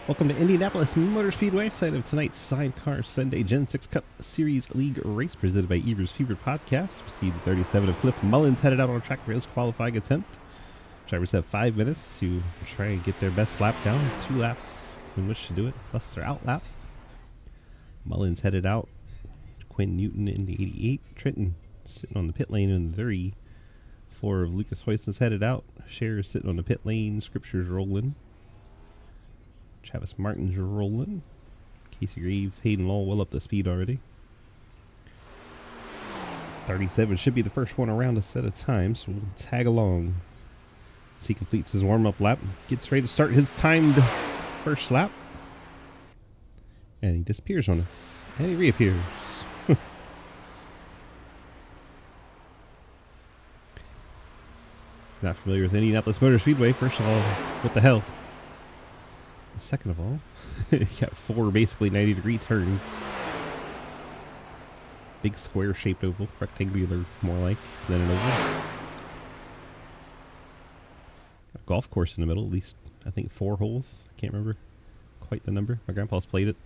Welcome to Indianapolis Motor Speedway, site of tonight's Sidecar Sunday Gen 6 Cup Series League race presented by Evers Fever Podcast. Seed 37 of Cliff Mullins headed out on a track for his qualifying attempt. Drivers have 5 minutes to try and get their best lap down. 2 laps in which to do it, plus their out lap. Mullins headed out. Quinn Newton in the 88. Trenton sitting on the pit lane in the 30. 4 of Lucas Hoyce headed out. Cher sitting on the pit lane. Scripture's rolling. Travis Martin's rolling. Casey Graves, Hayden Law well up to speed already. 37 should be the first one around a set of time, so we'll tag along. As he completes his warm-up lap, gets ready to start his timed first lap. And he disappears on us. And he reappears. Not familiar with Indianapolis Motor Speedway, first of all, what the hell? Second of all, you got 4 basically 90-degree turns. Big square-shaped oval, rectangular more like than an oval. Got a golf course in the middle, at least I think 4 holes. I can't remember quite the number. My grandpa's played it.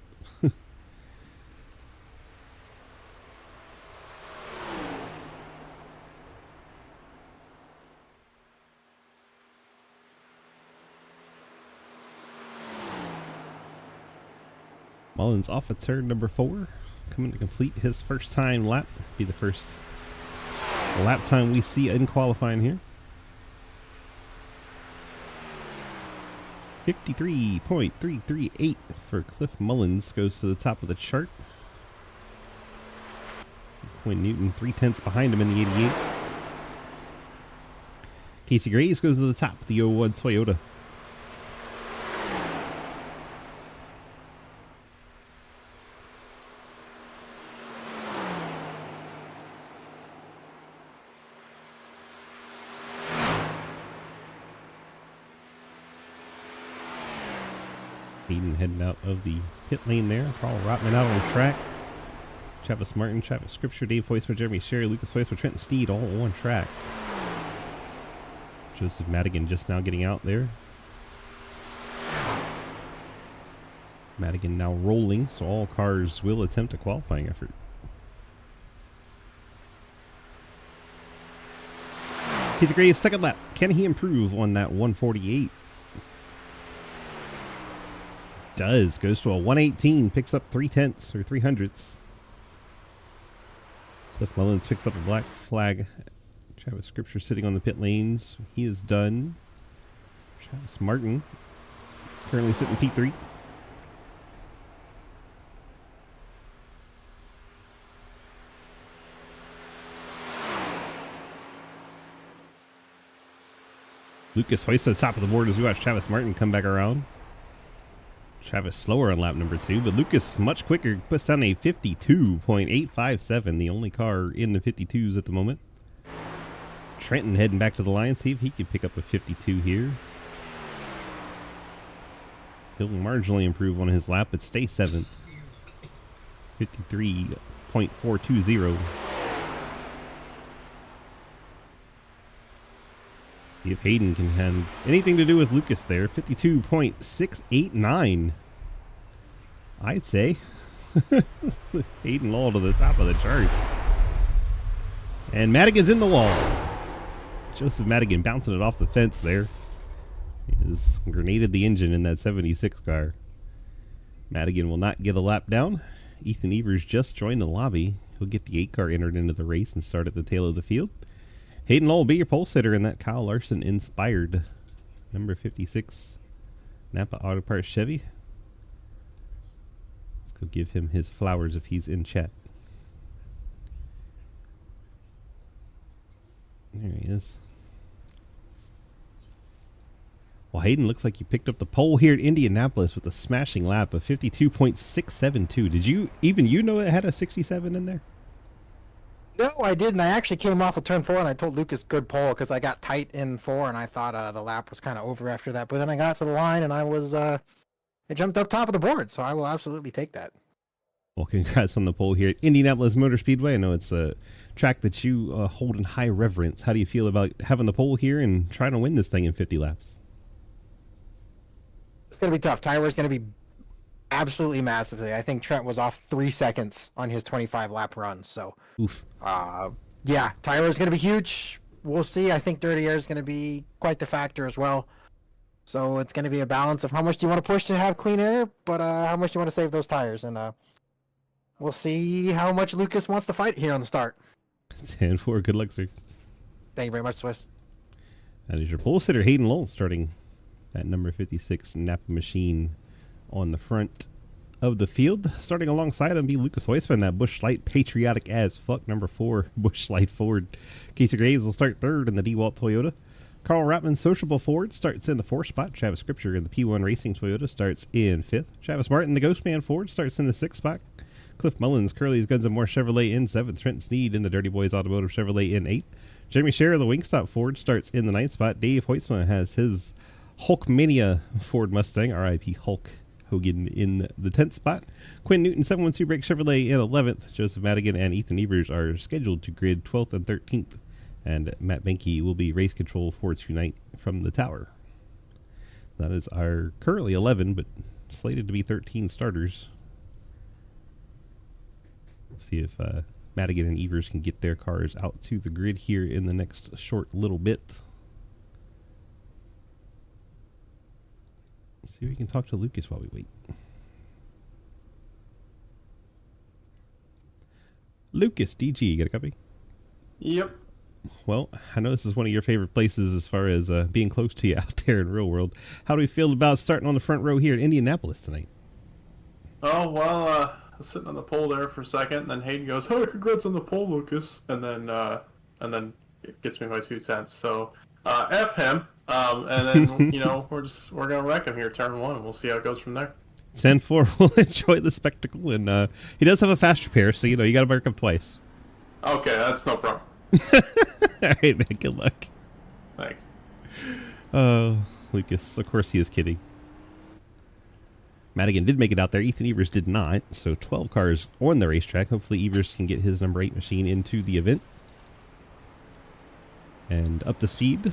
Mullins off at turn number 4, coming to complete his first time lap. Be the first lap time we see in qualifying here. 53.338 for Cliff Mullins goes to the top of the chart. Quinn Newton 3/10 behind him in the 88. Casey Graves goes to the top of the 01 Toyota. Hayden heading out of the pit lane there. Carl Rotman out on track. Travis Martin, Travis Scripture, Dave Hoyce for Jeremy Sherry, Lucas Hoyce for Trenton Steed, all on track. Joseph Madigan just now getting out there. Madigan now rolling, so all cars will attempt a qualifying effort. Casey Graves, second lap. Can he improve on that 148? Does. Goes to a 118, picks up 3/10 or 300ths. Cliff Mullins picks up a black flag. Travis Scripture sitting on the pit lane. So he is done. Travis Martin currently sitting P3. Lucas Hoyce to the top of the board as we watch Travis Martin come back around. Travis slower on lap number 2, but Lucas much quicker, puts down a 52.857, the only car in the 52s at the moment. Trenton heading back to the line, see if he can pick up a 52 here. He'll marginally improve on his lap, but stay 7th. 53.420. See if Hayden can have anything to do with Lucas there. 52.689. I'd say. Hayden Law to the top of the charts. And Madigan's in the wall. Joseph Madigan bouncing it off the fence there. He has grenaded the engine in that 76 car. Madigan will not get a lap down. Ethan Evers just joined the lobby. He'll get the 8 car entered into the race and start at the tail of the field. Hayden Law will be your pole sitter in that Kyle Larson inspired number 56 Napa Auto Parts Chevy. Let's go give him his flowers if he's in chat. There he is. Well, Hayden looks like you picked up the pole here at Indianapolis with a smashing lap of 52.672. Did you know it had a 67 in there? No, I didn't. I actually came off of turn 4 and I told Lucas good pole because I got tight in 4 and I thought the lap was kind of over after that. But then I got to the line and I was, it jumped up top of the board. So I will absolutely take that. Well, congrats on the pole here at Indianapolis Motor Speedway. I know it's a track that you hold in high reverence. How do you feel about having the pole here and trying to win this thing in 50 laps? It's going to be tough. Tyler's going to be absolutely massive today. I think Trent was off 3 seconds on his 25 lap run. So, Oof. yeah, Tyler's going to be huge. We'll see. I think dirty air is going to be quite the factor as well. So it's going to be a balance of how much do you want to push to have clean air, but how much do you want to save those tires. And we'll see how much Lucas wants to fight here on the start. 10-4. Good luck, sir. Thank you very much, Swiss. That is your pole sitter, Hayden Lowell, starting that number 56 Napa machine on the front of the field. Starting alongside him be Lucas Heusman, that Busch Light patriotic as fuck number 4 Busch Light Ford. Casey Graves will start third in the DeWalt Toyota. Carl Rotman, Sociable Ford, starts in the 4th spot. Travis Scripture in the P1 Racing Toyota starts in 5th. Travis Martin, the Ghostman Ford, starts in the 6th spot. Cliff Mullins, Curly's Guns and More Chevrolet in 7th. Trent Sneed in the Dirty Boys Automotive Chevrolet in 8th. Jeremy Scherer, the Wingstop Ford, starts in the 9th spot. Dave Hoytsma has his Hulkmania Ford Mustang, RIP Hulk Hogan, in the 10th spot. Quinn Newton, 712 Brake Chevrolet in 11th. Joseph Madigan and Ethan Evers are scheduled to grid 12th and 13th. And Matt Benke will be race control for tonight from the tower. That is our currently 11, but slated to be 13 starters. We'll see if Madigan and Evers can get their cars out to the grid here in the next short little bit. See if we can talk to Lucas while we wait. Lucas, DG, you got a copy? Yep. Well, I know this is one of your favorite places as far as being close to you out there in real world. How do we feel about starting on the front row here at Indianapolis tonight? Oh, well, I was sitting on the pole there for a second, and then Hayden goes, "Oh, congrats on the pole, Lucas," and then it gets me by 2/10. So, F him, and then we're gonna wreck him here, turn 1. We'll see how it goes from there. 10-4 will enjoy the spectacle, and he does have a fast repair, so you got to mark up twice. Okay, that's no problem. All right, man. Good luck. Thanks. Lucas. Of course he is kidding. Madigan did make it out there. Ethan Evers did not. So 12 cars on the racetrack. Hopefully Evers can get his number 8 machine into the event. And up to speed.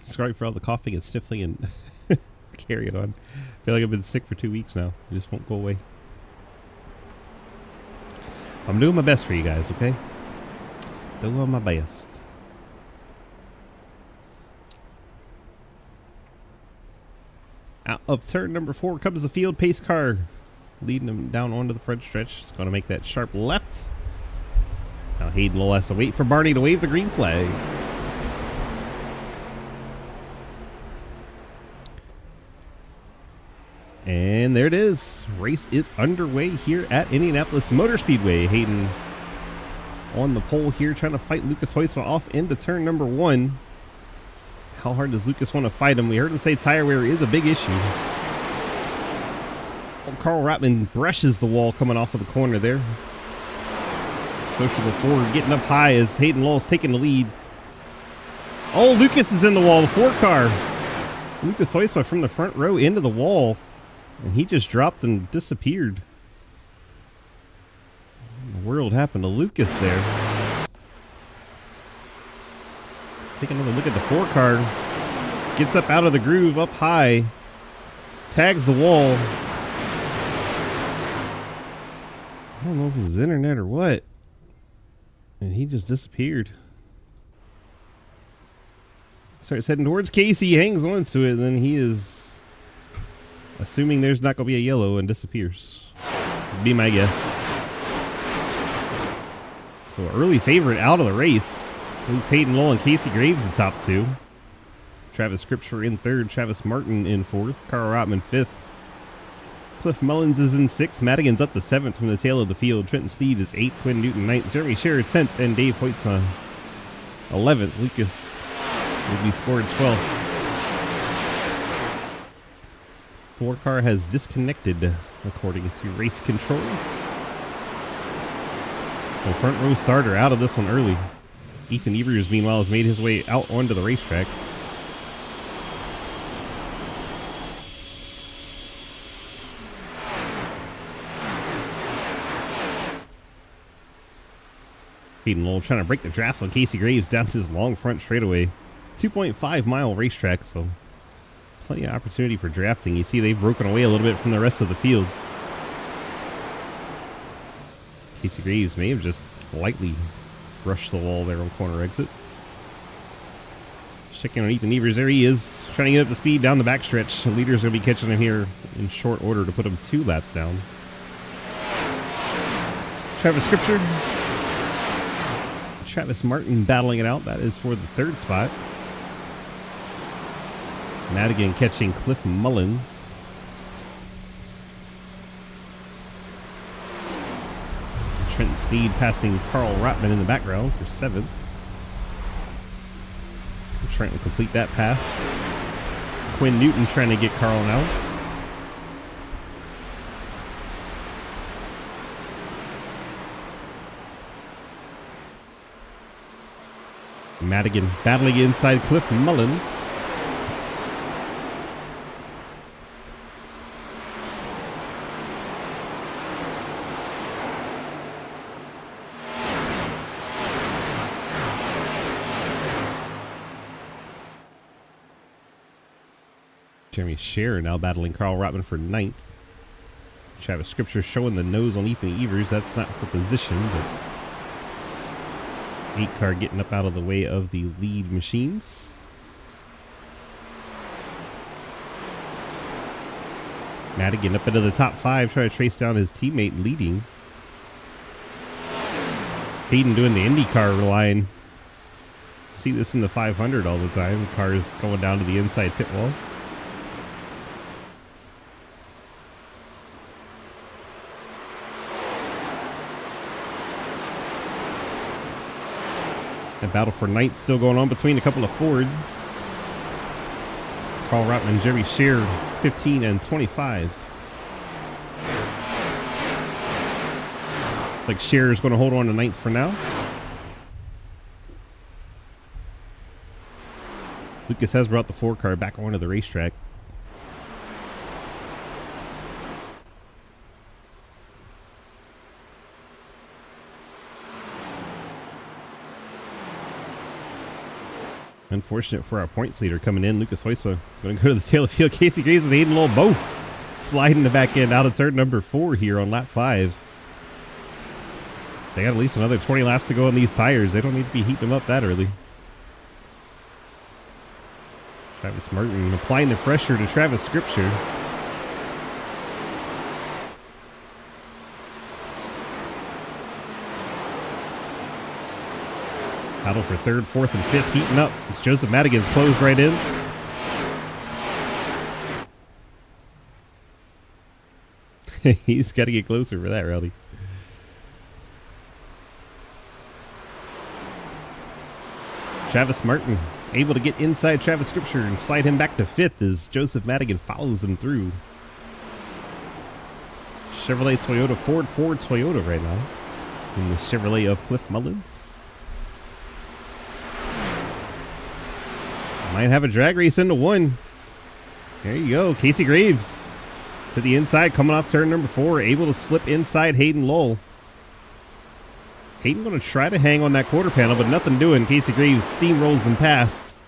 Sorry for all the coughing and sniffling and carrying on. I feel like I've been sick for 2 weeks now. It just won't go away. I'm doing my best for you guys, okay? Doing my best. Out of turn number 4 comes the field pace car, leading them down onto the front stretch. It's going to make that sharp left. Now Hayden Lowell has to wait for Barney to wave the green flag. And there it is. Race is underway here at Indianapolis Motor Speedway. Hayden on the pole here, trying to fight Lucas Heusma off into turn number 1. How hard does Lucas want to fight him? We heard him say tire wear is a big issue. Oh, Carl Rotman brushes the wall coming off of the corner there. Sociable Ford getting up high as Hayden Lowell's taking the lead. Oh, Lucas is in the wall, the Ford car. Lucas Heusma from the front row into the wall. And he just dropped and disappeared. What in the world happened to Lucas there? Take another look at the 4 car. Gets up out of the groove, up high. Tags the wall. I don't know if it's his internet or what. And he just disappeared. Starts heading towards Casey, hangs on to it, and then he is... assuming there's not going to be a yellow, and disappears. Be my guess. So early favorite out of the race. Leaves Hayden Lowell and Casey Graves the top 2. Travis Scripture in 3rd. Travis Martin in 4th. Carl Rotman 5th. Cliff Mullins is in 6th. Madigan's up to 7th from the tail of the field. Trenton Steed is 8th. Quinn Newton 9th. Jeremy Scherer 10th. And Dave Hoytsma 11th. Lucas will be scored 12th. 4 car has disconnected, according to race control. Well, front row starter out of this one early. Ethan Evers, meanwhile, has made his way out onto the racetrack. Hayden Lowell trying to break the draft on Casey Graves down to his long front straightaway. 2.5 mile racetrack, so plenty of opportunity for drafting. You see they've broken away a little bit from the rest of the field. Casey Graves may have just lightly brushed the wall there on corner exit. Checking on Ethan Evers. There he is, trying to get up to speed down the backstretch. The leader's going to be catching him here in short order to put him 2 laps down. Travis Scripture. Travis Martin battling it out. That is for the 3rd spot. Madigan catching Cliff Mullins. Trenton Sneed passing Carl Rotman in the background for 7th. Trent will complete that pass. Quinn Newton trying to get Carl now. Madigan battling inside Cliff Mullins. Jeremy Scherer now battling Carl Rotman for 9th. Travis Scripture showing the nose on Ethan Evers. That's not for position, but 8 car getting up out of the way of the lead machines. Madigan up into the top 5, trying to trace down his teammate leading. Hayden doing the IndyCar line. See this in the 500 all the time. Cars going down to the inside pit wall. A battle for 9th still going on between a couple of Fords. Carl Rotman and Jerry Scheer, 15 and 25. Looks like Scheer is going to hold on to 9th for now. Lucas has brought the 4 car back onto the racetrack. Unfortunate for our points leader coming in. Lucas Hoytsma going to go to the tail of the field. Casey Graves and Hayden Lowell both sliding the back end out of turn number 4 here on lap 5. They got at least another 20 laps to go on these tires. They don't need to be heating them up that early. Travis Martin applying the pressure to Travis Scripture. Battle for 3rd, 4th, and 5th heating up. It's Joseph Madigan's closed right in. He's got to get closer for that, Rowdy. Travis Martin able to get inside Travis Scripture and slide him back to 5th as Joseph Madigan follows him through. Chevrolet, Toyota, Ford, Toyota right now in the Chevrolet of Cliff Mullins. Might have a drag race into 1. There you go. Casey Graves to the inside, coming off turn number 4, able to slip inside Hayden Lowell. Hayden going to try to hang on that quarter panel, but nothing doing. Casey Graves steamrolls them past.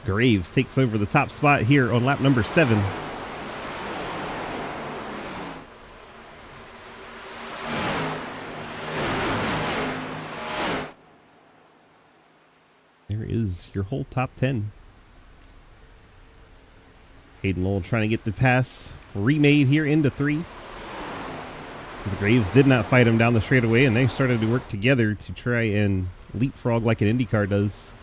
Graves takes over the top spot here on lap number 7. There is your whole top 10. Hayden Lowell trying to get the pass remade here into 3. As Graves did not fight him down the straightaway, and they started to work together to try and leapfrog like an IndyCar does.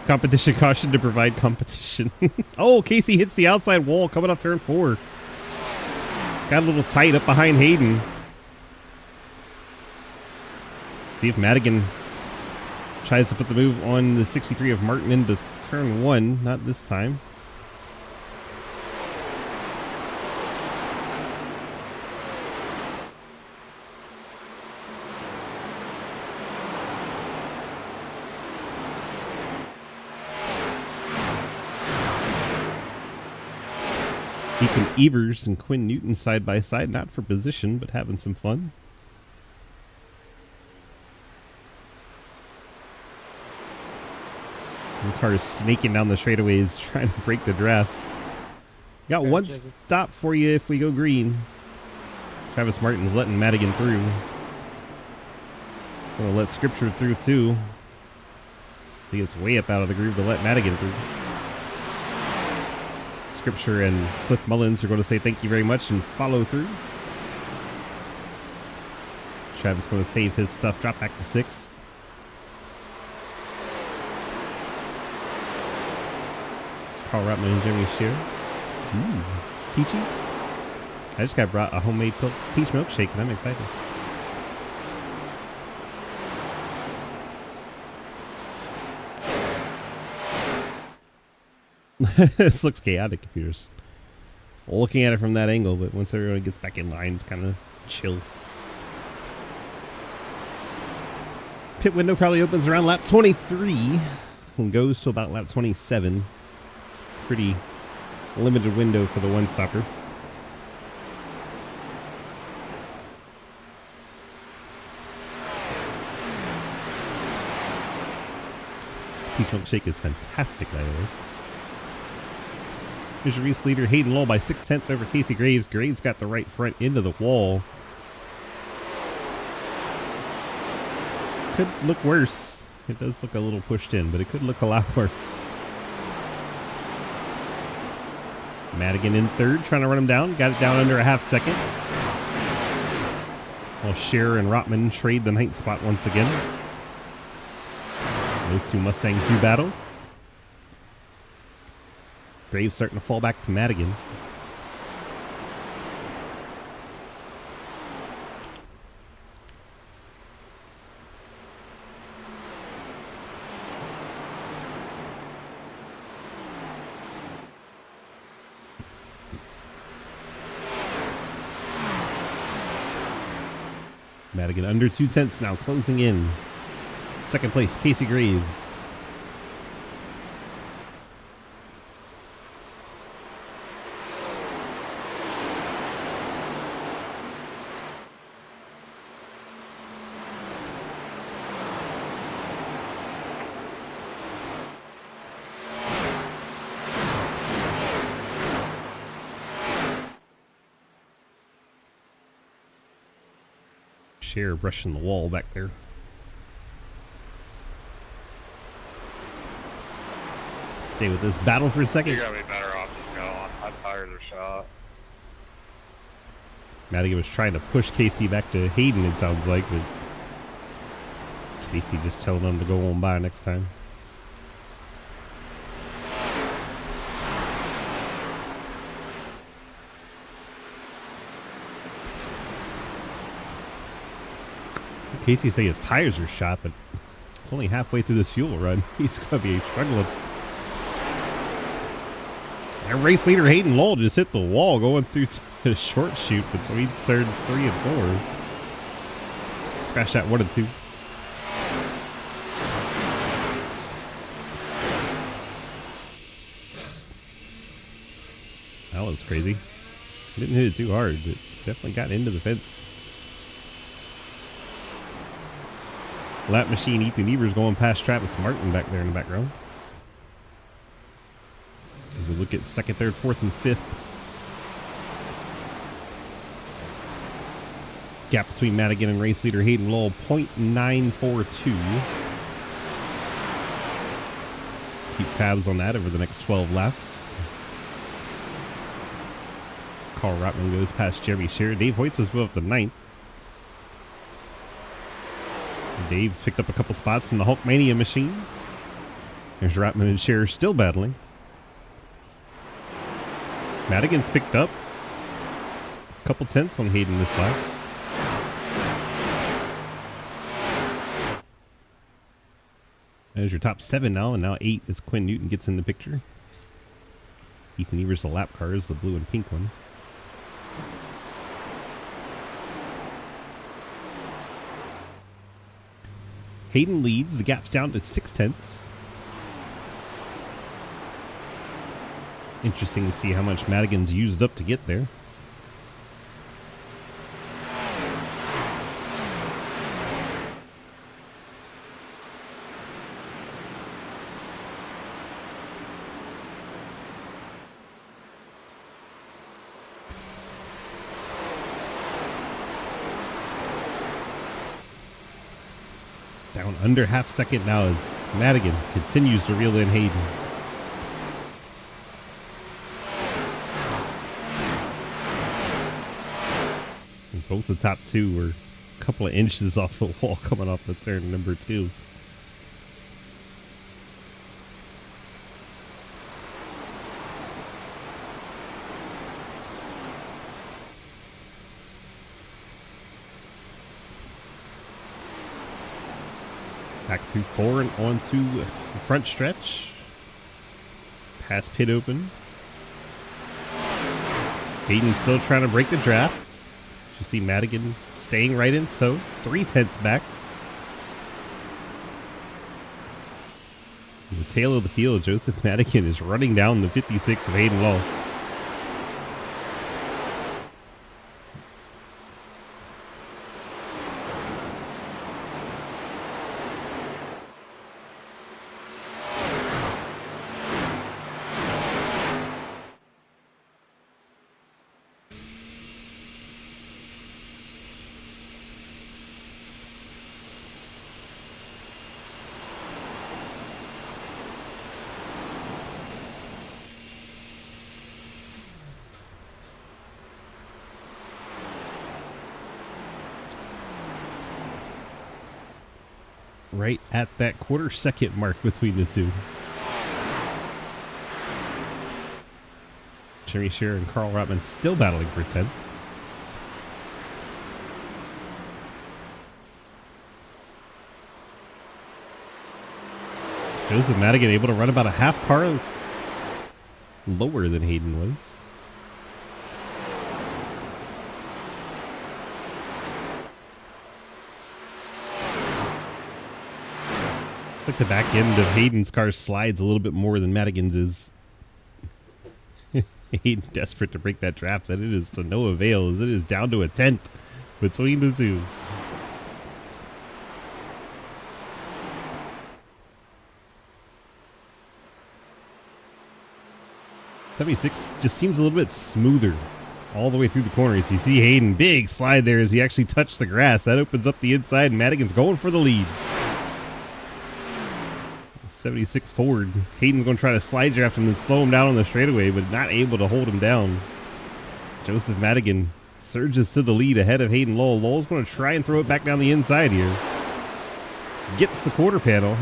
Competition caution to provide competition. Oh, Casey hits the outside wall coming off turn 4. Got a little tight up behind Hayden. See if Madigan tries to put the move on the 63 of Martin into turn 1. Not this time. Ethan Evers and Quinn Newton side by side, not for position, but having some fun. The car is snaking down the straightaways trying to break the draft. Got one stop for you if we go green. Travis Martin's letting Madigan through. Gonna let Scripture through too. He gets way up out of the groove to let Madigan through. Scripture and Cliff Mullins are going to say thank you very much and follow through. Travis going to save his stuff, drop back to 6th. Carl Rotman and Jeremy Shearer. Ooh, peachy. I just got brought a homemade peach milkshake and I'm excited. This looks chaotic if you're just looking at it from that angle, but once everyone gets back in line, it's kind of chill. Pit window probably opens around lap 23 and goes to about lap 27. Pretty limited window for the one-stopper. Peach milkshake is fantastic, by the way. Here's your race leader, Hayden Lowell, by 6/10 over Casey Graves. Graves got the right front into the wall. Could look worse. It does look a little pushed in, but it could look a lot worse. Madigan in 3rd, trying to run him down. Got it down under a half second. While Scherer and Rotman trade the 9th spot once again. Those two Mustangs do battle. Graves starting to fall back to Madigan. Madigan under 2/10 now, closing in. 2nd place, Casey Graves. Scherer brushing the wall back there. Stay with this battle for a second. You're gonna be better off just going. My tires are shot. Madigan was trying to push Casey back to Hayden, it sounds like, but Casey just telling him to go on by next time. Casey say his tires are shot, but it's only halfway through this fuel run. He's going to be struggling. And race leader Hayden Lowell just hit the wall going through a short shoot between turns 3 and 4. Scratch that 1 and 2. That was crazy. Didn't hit it too hard, but definitely got into the fence. Lap machine Ethan Evers going past Travis Martin back there in the background. As we look at 2nd, 3rd, 4th, and 5th. Gap between Madigan and race leader Hayden Lowell, 0.942. Keep tabs on that over the next 12 laps. Carl Rotman goes past Jeremy Scherer. Dave Hoyts was moved up to 9th. Dave's picked up a couple spots in the Hulkmania machine. There's Rotman and Scherer still battling. Madigan's picked up a couple tenths on Hayden this lap. There's your top 7 now, and now 8 as Quinn Newton gets in the picture. Ethan Evers, the lap car, is the blue and pink one. Hayden leads. The gap's down to 6/10. Interesting to see how much Madigan's used up to get there. Down under half second now as Madigan continues to reel in Hayden. And both the top two were a couple of inches off the wall coming off the turn number 2. Back through 4 and onto the front stretch. Past pit open. Hayden still trying to break the draft. You see Madigan staying right in, so 3/10 back. In the tail of the field, Joseph Madigan is running down the 56 of Hayden Law. Right at that quarter-second mark between the two. Jimmy Scherer and Carl Rotman still battling for 10th. Joseph Madigan able to run about a half car lower than Hayden was. Like the back end of Hayden's car slides a little bit more than Madigan's is. Hayden desperate to break that draft, that it is to no avail as it is down to a 10th between the two. '76 just seems a little bit smoother all the way through the corners. You see Hayden, big slide there as he actually touched the grass. That opens up the inside, and Madigan's going for the lead. 76 Ford. Hayden's going to try to slide draft him and slow him down on the straightaway, but not able to hold him down. Joseph Madigan surges to the lead ahead of Hayden Lowell. Lowell's going to try and throw it back down the inside here. Gets the quarter panel.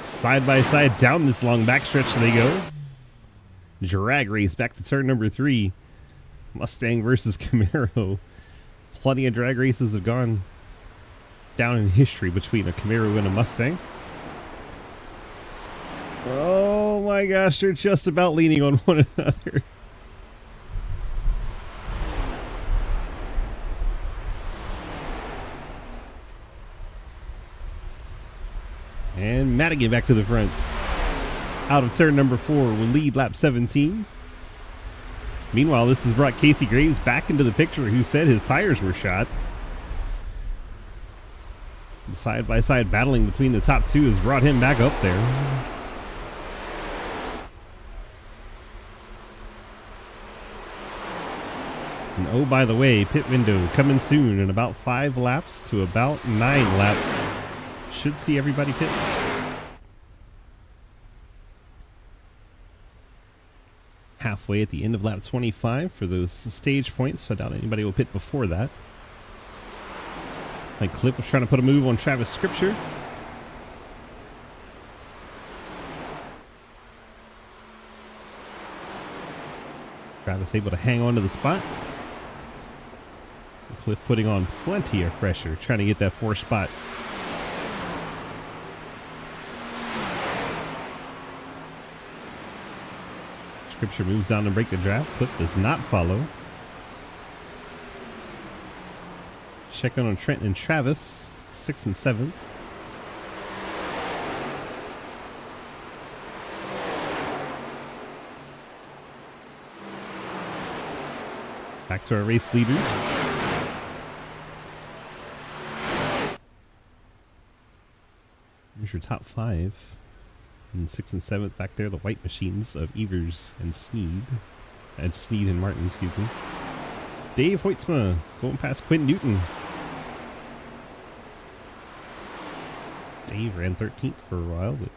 Side by side down this long backstretch they go. Drag race back to turn number 3. Mustang versus Camaro. Plenty of drag races have gone down in history between a Camaro and a Mustang. Oh my gosh, they're just about leaning on one another. And Madigan back to the front. Out of turn number 4 will lead lap 17. Meanwhile, this has brought Casey Graves back into the picture, who said his tires were shot. The side-by-side battling between the top two has brought him back up there. And oh, by the way, pit window coming soon in about 5 laps to about 9 laps. Should see everybody pit. Halfway at the end of lap 25 for those stage points, so I doubt anybody will pit before that. Like Cliff was trying to put a move on Travis Scripture. Travis able to hang on to the spot. Cliff putting on plenty of pressure, trying to get that 4th spot. Scripture moves down to break the draft. Cliff does not follow. Check on Trent and Travis, 6th and 7th. Back to our race leaders. Here's your top 5. And 6th and 7th back there, the white machines of Evers and Sneed. And Sneed and Martin, excuse me. Dave Hoytsma going past Quinn Newton. Dave ran 13th for a while, but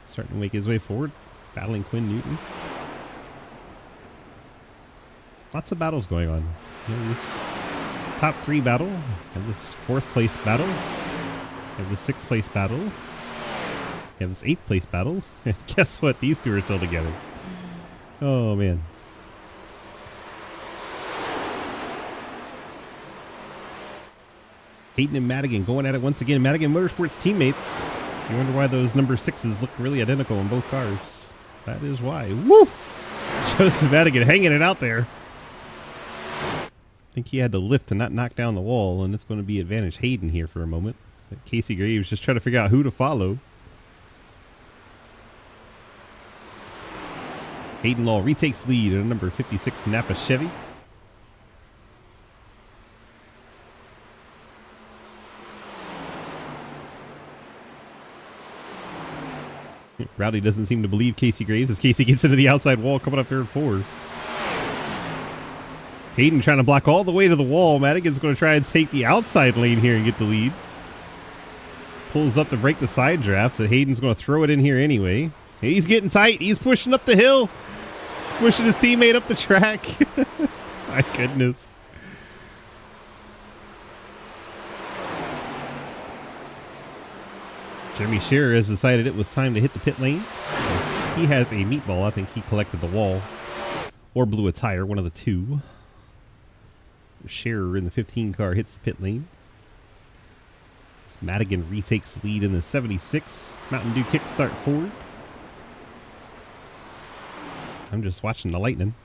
starting to make his way forward, battling Quinn Newton. Lots of battles going on. You know, this top 3 battle, and this 4th place battle, and this 6th place battle, and this 8th place battle, and guess what? These two are still together. Oh man. Hayden and Madigan going at it once again. Madigan Motorsports teammates. You wonder why those number 6s look really identical in both cars. That is why. Woo! Joseph Madigan hanging it out there. I think he had to lift to not knock down the wall, and it's going to be advantage Hayden here for a moment. But Casey Graves just trying to figure out who to follow. Hayden Law retakes lead in a number 56 Napa Chevy. Rowdy doesn't seem to believe Casey Graves as Casey gets into the outside wall coming up third 4. Hayden trying to block all the way to the wall. Madigan's going to try and take the outside lane here and get the lead. Pulls up to break the side draft, so Hayden's going to throw it in here anyway. He's getting tight. He's pushing up the hill. He's pushing his teammate up the track. My goodness. Jeremy Shearer has decided it was time to hit the pit lane. He has a meatball. I think he collected the wall or blew a tire, one of the two. Shearer in the 15 car hits the pit lane. Madigan retakes the lead in the 76 Mountain Dew kickstart Ford. I'm just watching the lightning.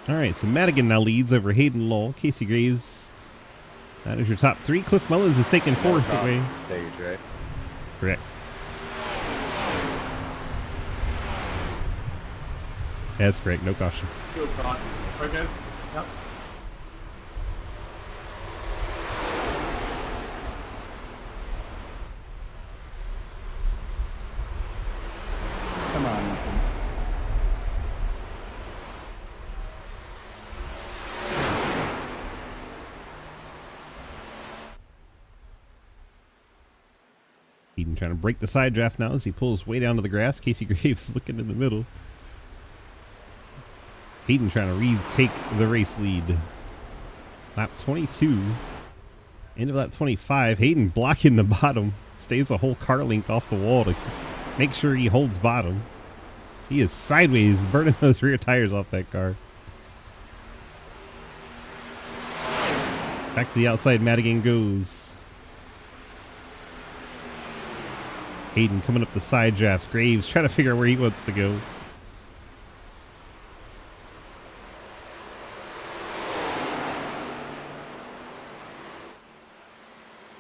Alright, so Madigan now leads over Hayden Law. Casey Graves, that is your top 3. Cliff Mullins is taking 4th away. Stage, right? Correct. That's correct, no caution. Good caution. Okay. Yep. Come on, Ethan. Hayden trying to break the side draft now as he pulls way down to the grass. Casey Graves looking in the middle. Hayden trying to retake the race lead. Lap 22. End of lap 25. Hayden blocking the bottom. Stays a whole car length off the wall to make sure he holds bottom. He is sideways burning those rear tires off that car. Back to the outside Madigan goes. Hayden coming up the side draft. Graves trying to figure out where he wants to go.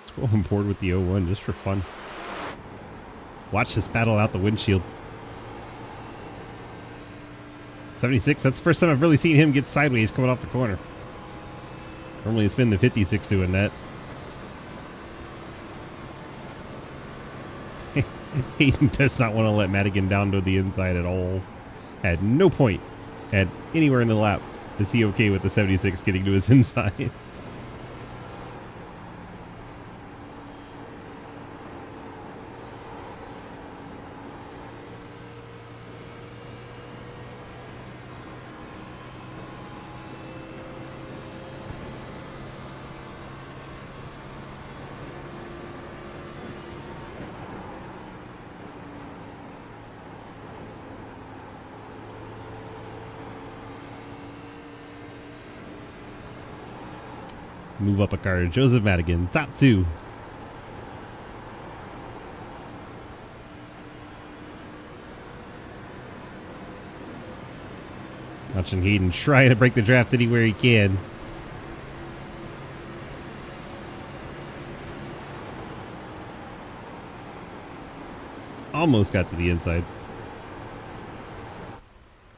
Let's go on board with the 01 just for fun. Watch this battle out the windshield. 76, that's the first time I've really seen him get sideways coming off the corner. Normally it's been the 56 doing that. Hayden does not want to let Madigan down to the inside at all. At no point, at anywhere in the lap, is he okay with the 76 getting to his inside. Move up a car. Joseph Madigan, top 2. Watching Hayden trying to break the draft anywhere he can. Almost got to the inside.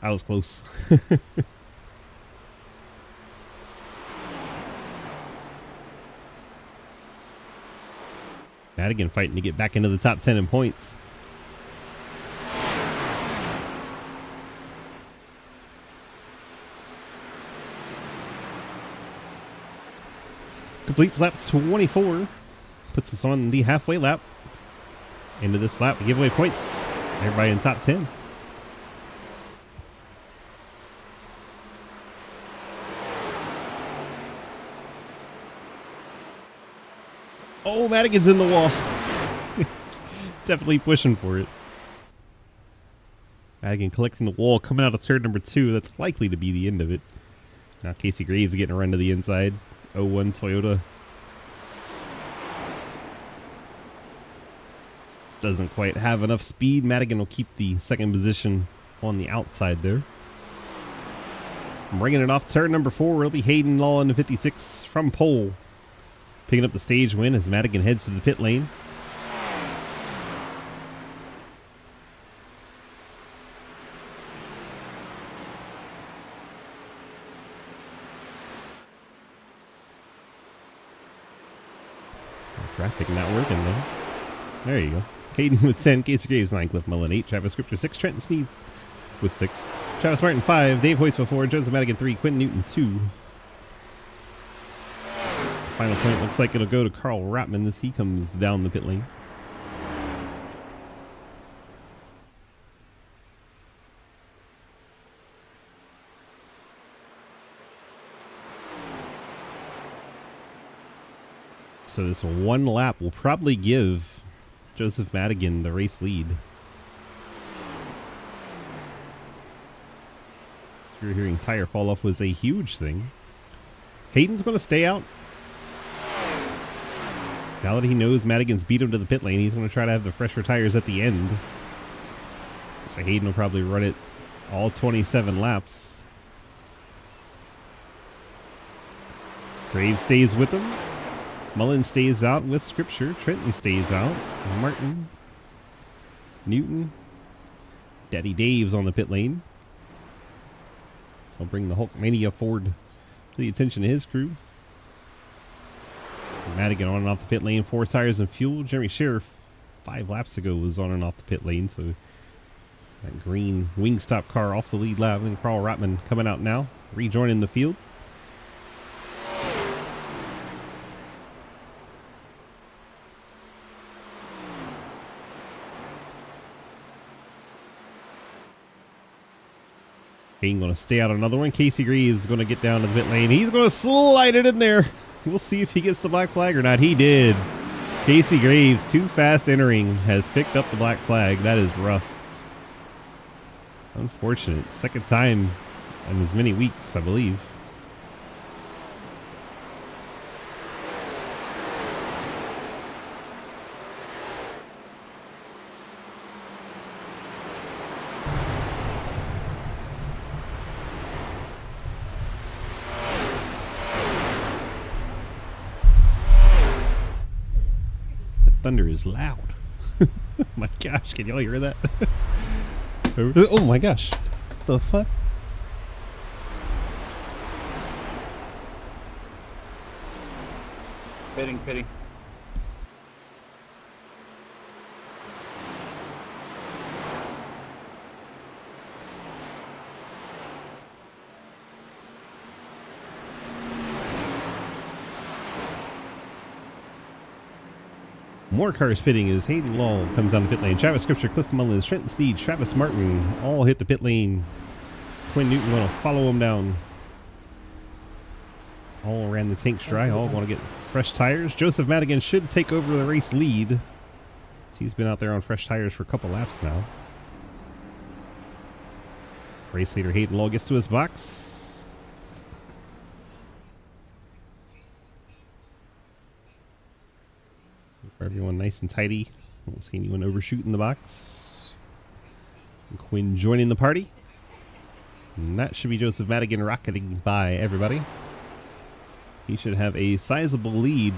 I was close. Madigan fighting to get back into the top 10 in points. Completes lap 24. Puts us on the halfway lap. Into this lap, we give away points. Everybody in top 10. Oh, Madigan's in the wall. Definitely pushing for it. Madigan collecting the wall, coming out of turn number 2. That's likely to be the end of it. Now Casey Graves getting a run to the inside. 0-1 Toyota. Doesn't quite have enough speed. Madigan will keep the second position on the outside there. Bringing it off turn number 4. It'll be Hayden Law in the 56 from pole. Picking up the stage win as Madigan heads to the pit lane. Traffic not working though. There you go. Hayden with 10, Casey Graves 9, Cliff Mullen 8, Travis Scripture 6, Trenton Sneed with 6, Travis Martin 5, Dave Hoyce with 4, Joseph Madigan 3, Quentin Newton 2. Final point looks like it'll go to Carl Ratman as he comes down the pit lane. So this one lap will probably give Joseph Madigan the race lead. If you're hearing tire fall off was a huge thing. Hayden's going to stay out. Now that he knows Madigan's beat him to the pit lane, he's going to try to have the fresher tires at the end. So Hayden will probably run it all 27 laps. Graves stays with him. Mullen stays out with Scripture. Trenton stays out. Martin. Newton. Daddy Dave's on the pit lane. I'll bring the Hulkmania Ford to the attention of his crew. Madigan on and off the pit lane. 4 tires and fuel. Jeremy Sheriff 5 laps ago was on and off the pit lane. So that green Wingstop car off the lead lap. And Carl Ratman coming out now. Rejoining the field. Hayden going to stay out another one. Casey Greaves is going to get down to the pit lane. He's going to slide it in there. We'll see if he gets the black flag or not. He did. Casey Graves, too fast entering, has picked up the black flag. That is rough. Unfortunate. Second time in as many weeks, I believe. Thunder is loud. My gosh, can y'all hear that? Oh my gosh. What the fuck? Pitting. More cars pitting as Hayden Law comes down the pit lane. Travis Scripture, Cliff Mullins, Trenton Steed, Travis Martin all hit the pit lane. Quinn Newton going to follow him down. All ran the tanks dry. All want to get fresh tires. Joseph Madigan should take over the race lead. He's been out there on fresh tires for a couple laps now. Race leader Hayden Law gets to his box. For everyone nice and tidy. Don't see anyone overshooting the box. And Quinn joining the party. And that should be Joseph Madigan rocketing by everybody. He should have a sizable lead.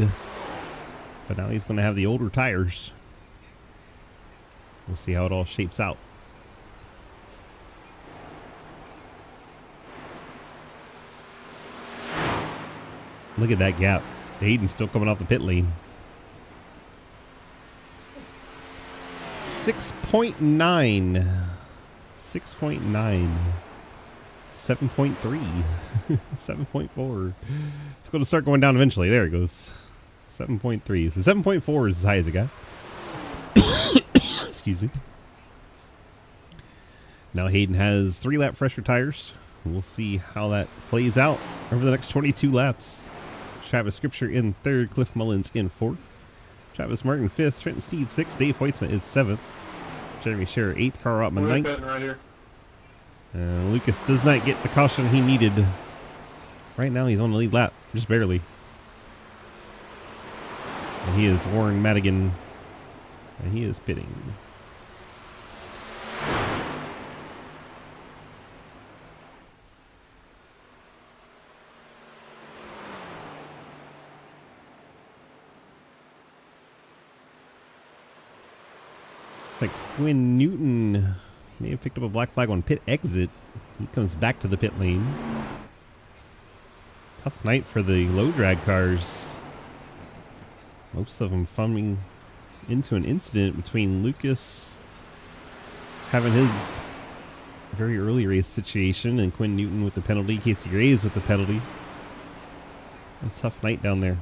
But now he's going to have the older tires. We'll see how it all shapes out. Look at that gap. Hayden's still coming off the pit lane. 6.9. 6.9. 7.3. 7.4. It's going to start going down eventually. There it goes. 7.3. So 7.4 is as high as it got. Excuse me. Now Hayden has 3-lap fresher tires. We'll see how that plays out over the next 22 laps. Travis Scripture in 3rd, Cliff Mullins in 4th. Travis Martin 5th, Trenton Steed 6th, Dave Hoitzman is 7th. Jeremy Scherer 8th, Carl Ottman 9th. Right here. Lucas does not get the caution he needed. Right now he's on the lead lap, just barely. And he is Warren Madigan. And he is pitting. Like Quinn Newton may have picked up a black flag on pit exit. He comes back to the pit lane. Tough night for the low drag cars. Most of them fumbling into an incident between Lucas having his very early race situation and Quinn Newton with the penalty, Casey Graves with the penalty. A tough night down there.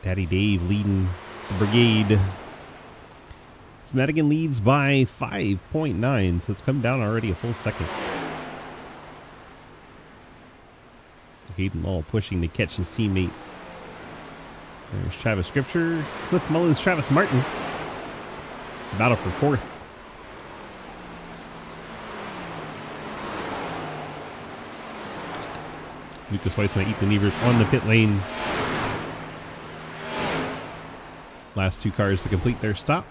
Daddy Dave leading the brigade. So Madigan leads by 5.9, so it's come down already a full second. Hayden all pushing to catch his teammate. There's Travis Scripture, Cliff Mullins, Travis Martin. It's a battle for 4th. Lucas Weitzman, Ethan Evers on the pit lane. Last 2 cars to complete their stop.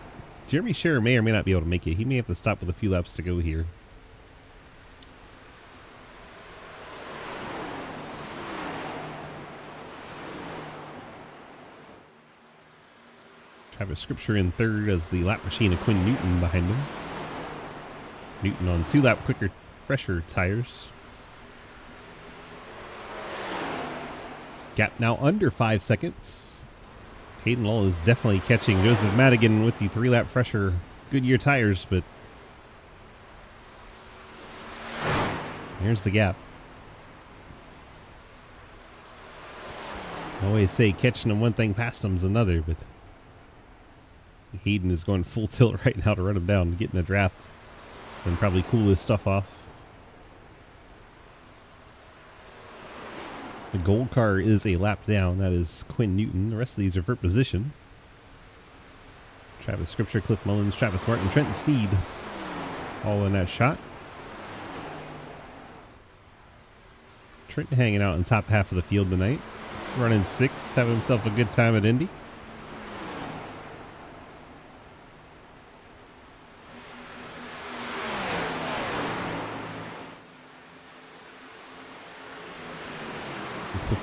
Jeremy Scherer may or may not be able to make it. He may have to stop with a few laps to go here. Travis Scripture in 3rd as the lap machine of Quinn Newton behind him. Newton on 2-lap quicker, fresher tires. Gap now under 5 seconds. Hayden Law is definitely catching Joseph Madigan with the 3-lap fresher Goodyear tires, but there's the gap. I always say catching them one thing, past them's another, but Hayden is going full tilt right now to run him down, get in the draft, and probably cool his stuff off. The gold car is a lap down. That is Quinn Newton. The rest of these are for position. Travis Scripture, Cliff Mullins, Travis Martin, Trenton Steed. All in that shot. Trenton hanging out in the top half of the field tonight. Running 6th, having himself a good time at Indy.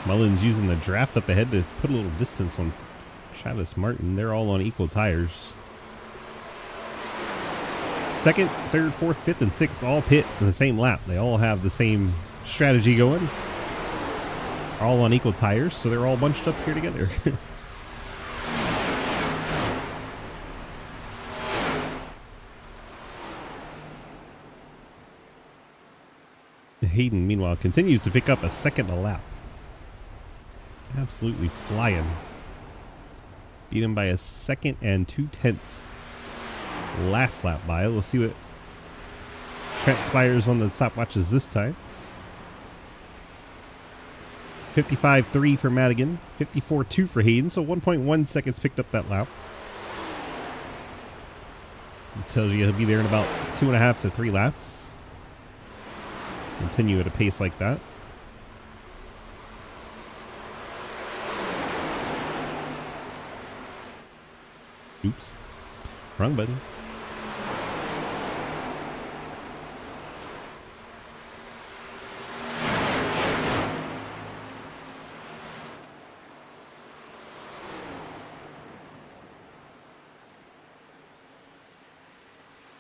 Mullins using the draft up ahead to put a little distance on Travis Martin. They're all on equal tires. 2nd, 3rd, 4th, 5th, and 6th all pit in the same lap. They all have the same strategy going. All on equal tires, so they're all bunched up here together. Hayden, meanwhile, continues to pick up a 2nd a lap. Absolutely flying. Beat him by a 2nd and 2/10 last lap by. We'll see what transpires on the stopwatches this time. 55.3 for Madigan, 54.2 for Hayden, so 1.1 seconds picked up that lap. It tells you he'll be there in about 2.5 to 3 laps. Continue at a pace like that. Oops. Wrong button.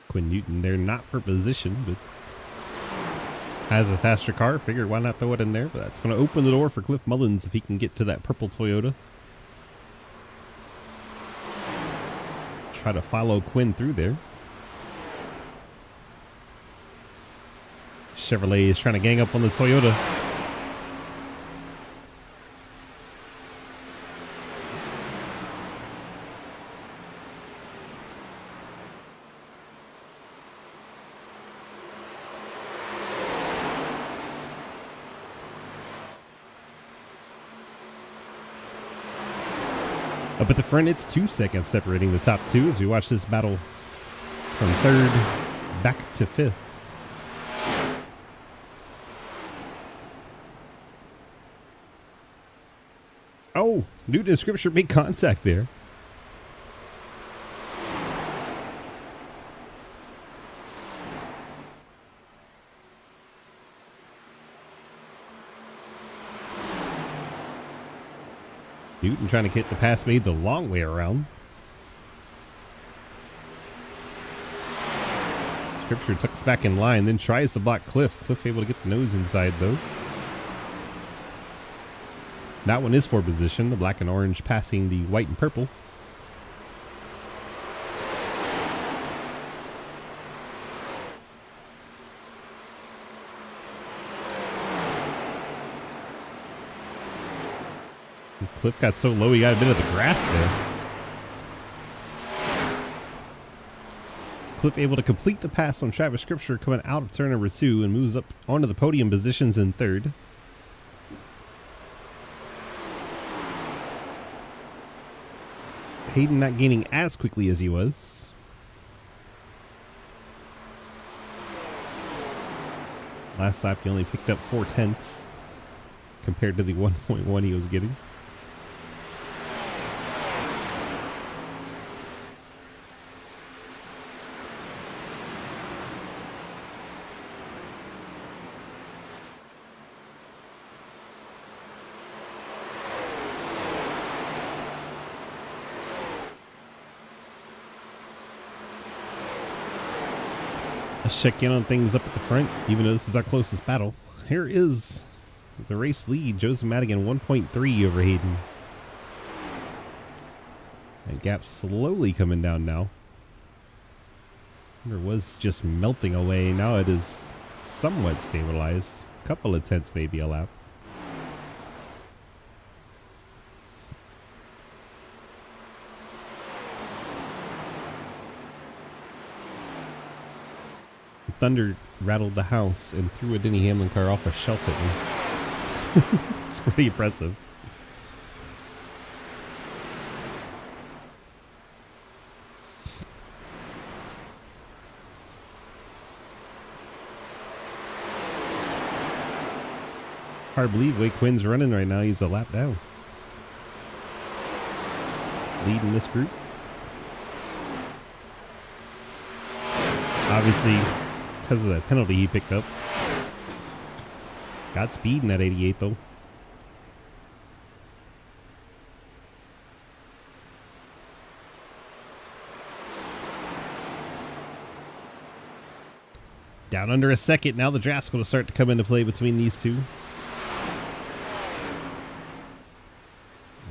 Quinn Newton, they're not for position, but has a faster car. Figured why not throw it in there, but that's going to open the door for Cliff Mullins if he can get to that purple Toyota. try to follow Quinn through there. Chevrolet is trying to gang up on the Toyota. Up at the front, it's 2 seconds separating the top two as we watch this battle from third back to fifth. Oh, Newton and Scripture make contact there. Newton trying to get the pass made the long way around. Scripture tucks back in line, then tries to block Cliff. Cliff able to get the nose inside though. That one is for position. The black and orange passing the white and purple. Cliff got so low he got a bit of the grass there. Cliff able to complete the pass on Travis Scripture coming out of turn number 2 and moves up onto the podium positions in third. Hayden not gaining as quickly as he was. Last lap he only picked up 4/10 compared to the 1.1 he was getting. Let's check in on things up at the front, even though this is our closest battle. Here is the race lead. Joseph Madigan 1.3 over Hayden. That gap slowly coming down now. It was just melting away. Now it is somewhat stabilized. A couple of tenths maybe a lap. Thunder rattled the house and threw a Denny Hamlin car off a shelf at me. It's pretty impressive. Hard to believe the way Quinn's running right now. He's a lap down. Leading this group. Obviously, because of that penalty he picked up. Got speed in that 88 though. Down under a second. Now the draft's going to start to come into play between these two.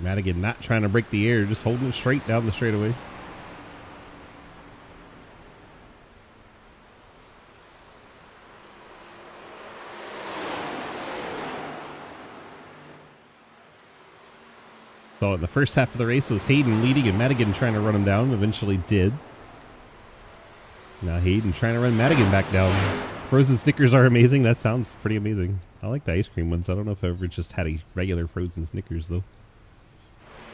Madigan not trying to break the air, just holding it straight down the straightaway. So in the first half of the race, it was Hayden leading and Madigan trying to run him down. Eventually did. Now Hayden trying to run Madigan back down. Frozen Snickers are amazing. That sounds pretty amazing. I like the ice cream ones. I don't know if I've ever just had a regular frozen Snickers though.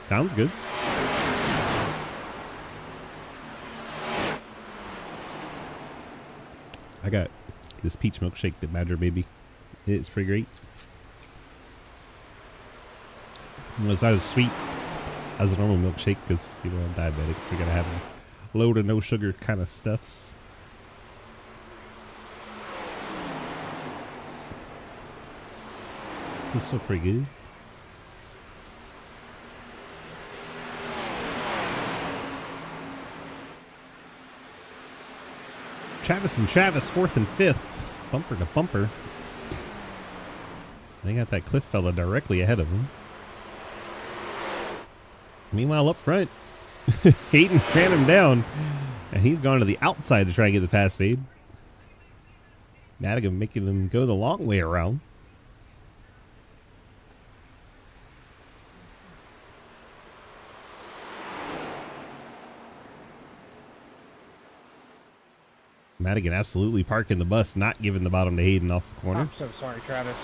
Sounds good. I got this peach milkshake that Badger made me. It's pretty great. It's not as sweet as a normal milkshake because, you know, I'm diabetic, so we gotta have a low to no sugar kind of stuffs. It's still pretty good. Travis and Travis, 4th and 5th, bumper to bumper. They got that Cliff fella directly ahead of them. Meanwhile, up front, Hayden ran him down, and he's gone to the outside to try and get the pass made. Madigan making him go the long way around. Madigan absolutely parking the bus, not giving the bottom to Hayden off the corner. I'm so sorry, Travis.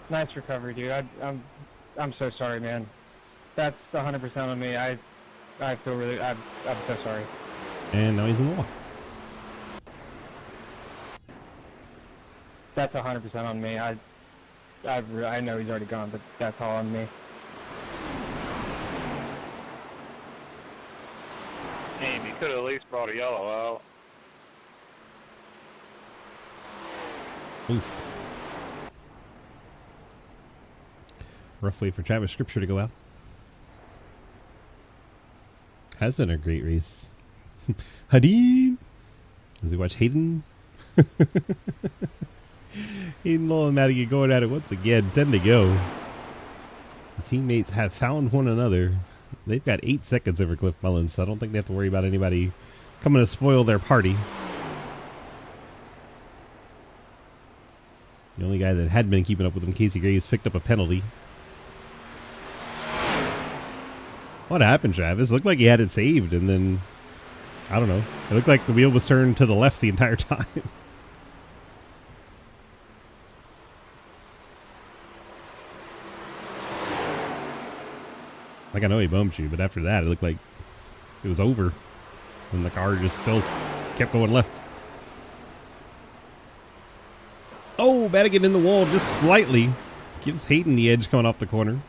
Nice recovery, dude. I'm so sorry, man. That's 100% on me. I feel really. I'm so sorry. And now he's in the wall. That's 100% on me. I know he's already gone, but that's all on me. Damn, you could have at least brought a yellow out. Oof. Rough way for Travis Scripture to go out. Has been a great race. Hadid! As we watch Hayden. Hayden Lowell and Madigan going at it once again. 10 to go. The teammates have found one another. They've got 8 seconds over Cliff Mullins, so I don't think they have to worry about anybody coming to spoil their party. The only guy that had been keeping up with him, Casey Graves, picked up a penalty. What happened, Travis? It looked like he had it saved, and then, I don't know. It looked like the wheel was turned to the left the entire time. Like, I know he bumped you, but after that, it looked like it was over. And the car just still kept going left. Oh, Madigan in the wall just slightly. Gives Hayden the edge coming off the corner.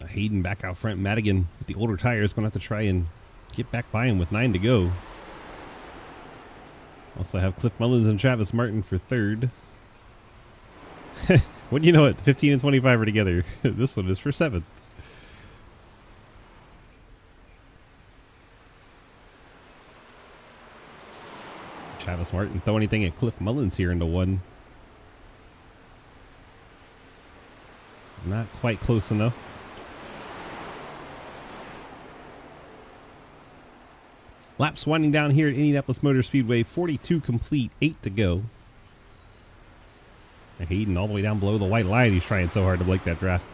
Hayden back out front. Madigan with the older tires going to have to try and get back by him with 9 to go. Also have Cliff Mullins and Travis Martin for third. Wouldn't you know it? 15 and 25 are together. This one is for 7th. Travis Martin throw anything at Cliff Mullins here into 1. Not quite close enough. Laps winding down here at Indianapolis Motor Speedway. 42 complete, 8 to go. And Hayden all the way down below the white line. He's trying so hard to break that draft.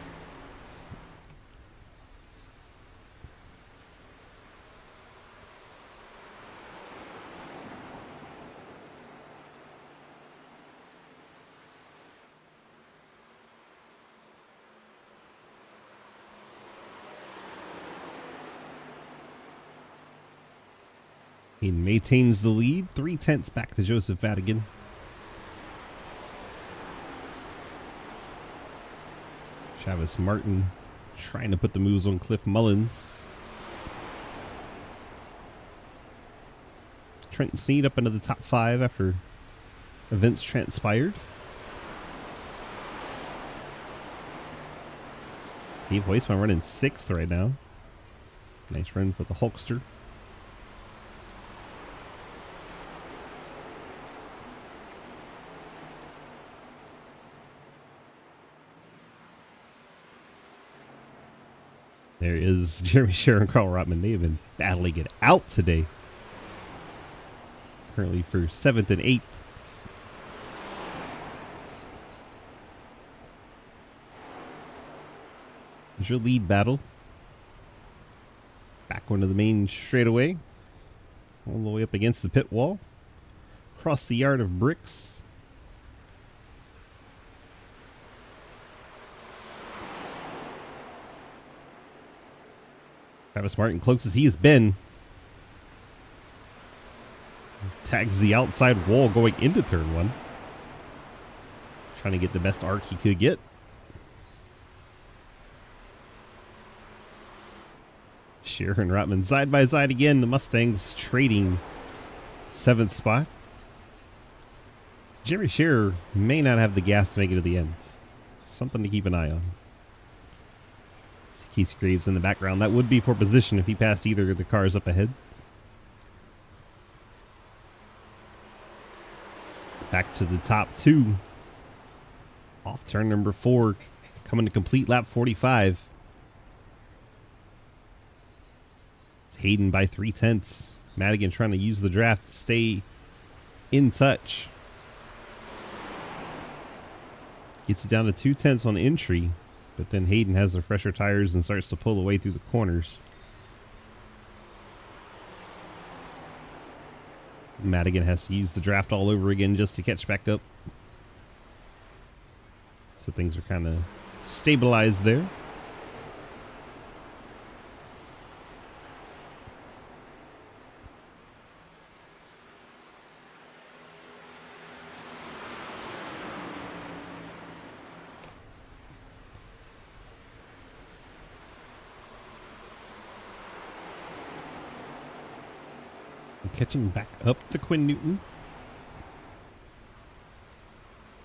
He maintains the lead, 3/10 back to Joseph Vatican. Travis Martin trying to put the moves on Cliff Mullins. Trenton Sneed up into the top 5 after events transpired. Dave Weissman running 6th right now. Nice run for the Hulkster. There is Jeremy Scher and Carl Rotman. They have been battling it out today. Currently for 7th and 8th. Here's your lead battle. Back onto the main straightaway. All the way up against the pit wall. Across the yard of bricks. Travis Martin, close as he has been, tags the outside wall going into turn 1. Trying to get the best arc he could get. Scherer and Rotman side by side again. The Mustangs trading 7th spot. Jerry Scherer may not have the gas to make it to the end. Something to keep an eye on. Casey Graves in the background. That would be for position if he passed either of the cars up ahead. Back to the top two. Off turn number 4. Coming to complete lap 45. It's Hayden by 0.3. Madigan trying to use the draft to stay in touch. Gets it down to 0.2 on entry. But then Hayden has the fresher tires and starts to pull away through the corners. Madigan has to use the draft all over again just to catch back up. So things are kind of stabilized there. Catching back up to Quinn Newton.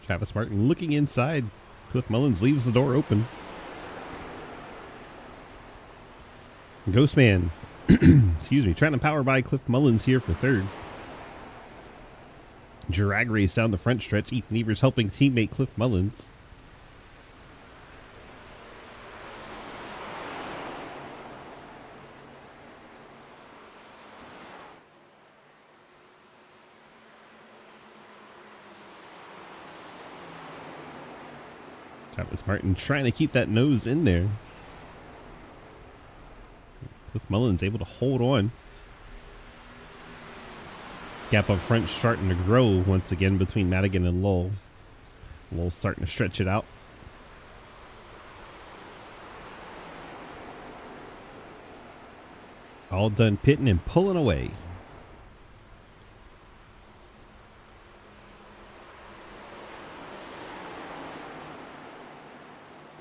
Travis Martin looking inside. Cliff Mullins leaves the door open. Ghostman, excuse me, trying to power by Cliff Mullins here for third. Drag race down the front stretch. Ethan Evers helping teammate Cliff Mullins. Travis Martin trying to keep that nose in there. Cliff Mullins able to hold on. Gap up front starting to grow once again between Madigan and Lowell. Lowell starting to stretch it out. All done pitting and pulling away.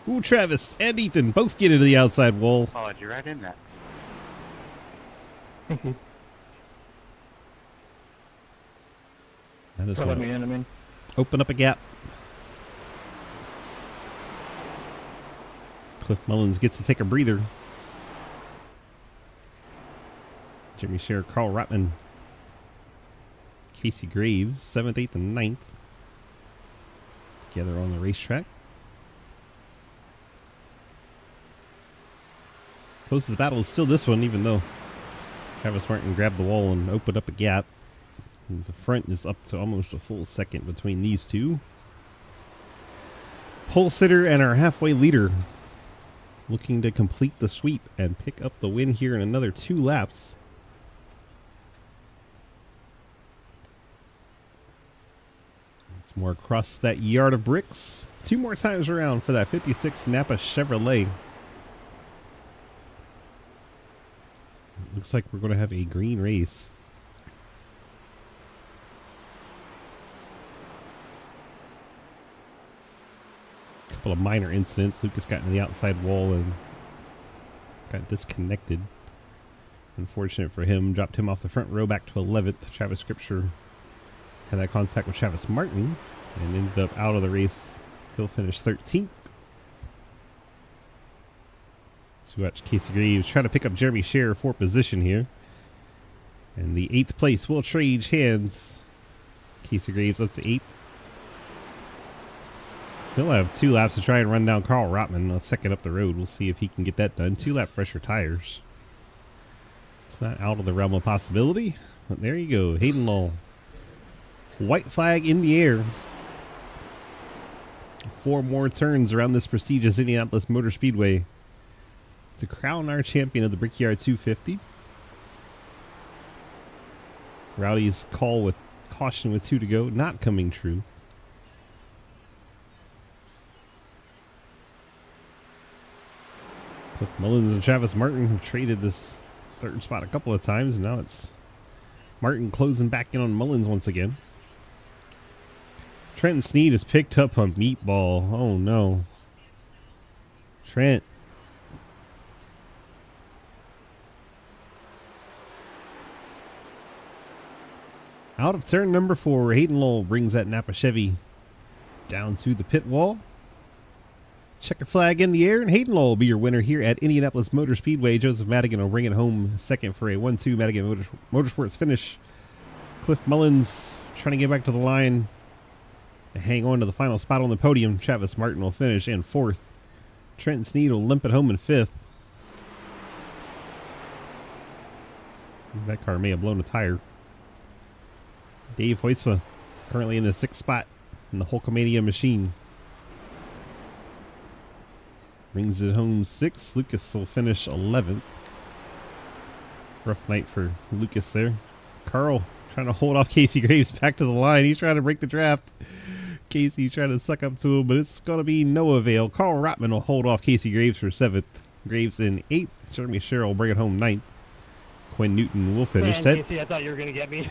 Ooh, Travis and Ethan both get into the outside wall. Followed you right in that. That is Let me in, I mean. open up a gap. Cliff Mullins gets to take a breather. Jimmy Scherer, Carl Rotman, Casey Graves, 7th, 8th, and 9th. Together on the racetrack. Closest battle is still this one, even though Travis Martin grabbed the wall and opened up a gap. And the front is up to almost a full second between these two. Pole sitter and our halfway leader looking to complete the sweep and pick up the win here in another 2 laps. It's more across that yard of bricks. 2 more times around for that 56 Napa Chevrolet. Looks like we're going to have a green race. A couple of minor incidents. Lucas got into the outside wall and got disconnected. Unfortunate for him. Dropped him off the front row back to 11th. Travis Scripture had that contact with Travis Martin and ended up out of the race. He'll finish 13th. So we watch Casey Graves try to pick up Jeremy Scherer for position here. And the 8th place will trade hands. Casey Graves up to 8th. He'll have 2 laps to try and run down Carl Rotman, a second up the road. We'll see if he can get that done. 2-lap fresher tires. It's not out of the realm of possibility. But there you go. Hayden Lowell. White flag in the air. 4 more turns around this prestigious Indianapolis Motor Speedway to crown our champion of the Brickyard 250. Rowdy's call with caution with 2 to go, not coming true. Cliff Mullins and Travis Martin have traded this 3rd spot a couple of times, and now it's Martin closing back in on Mullins once again. Trenton Sneed is picked up on Meatball. Oh no. Trent. Out of turn number 4, Hayden Lowell brings that Napa Chevy down to the pit wall. Checker flag in the air, and Hayden Law will be your winner here at Indianapolis Motor Speedway. Joseph Madigan will bring it home second for a 1-2 Madigan Motorsports finish. Cliff Mullins trying to get back to the line and hang on to the final spot on the podium. Travis Martin will finish in fourth. Trent Sneed will limp it home in fifth. That car may have blown a tire. Dave Hoytsma currently in the sixth spot in the Hulkamania machine. Brings it home sixth. Lucas will finish 11th. Rough night for Lucas there. Carl trying to hold off Casey Graves back to the line. He's trying to break the draft. Casey trying to suck up to him, but it's going to be no avail. Carl Rotman will hold off Casey Graves for 7th. Graves in 8th. Jeremy Sherrill will bring it home 9th. Quinn Newton will finish 10th. Casey, I thought you were going to get me.